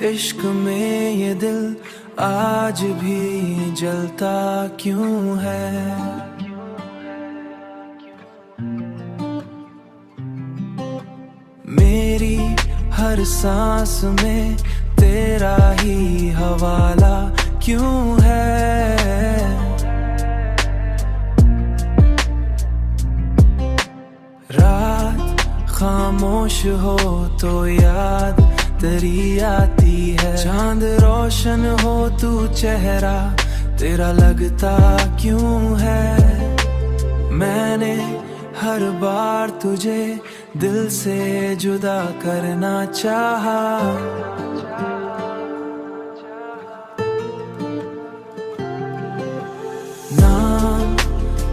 इश्क में ये दिल आज भी जलता क्यों है। मेरी हर सांस में तेरा ही हवाला क्यों है। रात खामोश हो तो याद तेरी आती है। चांद रोशन हो तू चेहरा तेरा लगता क्यों है। मैंने हर बार तुझे दिल से जुदा करना चाहा। नाम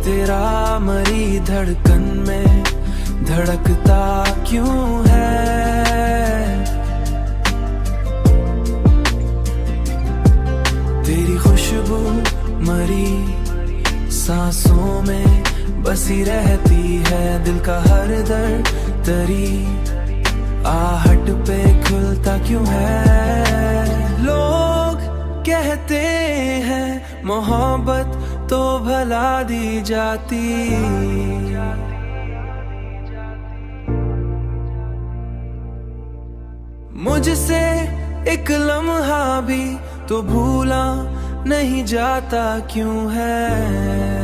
तेरा मरी धड़कन में धड़कता क्यों है। तेरी खुशबू मरी सांसों में बसी रहती है। दिल का हर दर्द तेरी आहट पे खुलता क्यों है। लोग कहते हैं मोहब्बत तो भला दी जाती। मुझसे एक लम्हा भी तो भूला नहीं जाता क्यों है।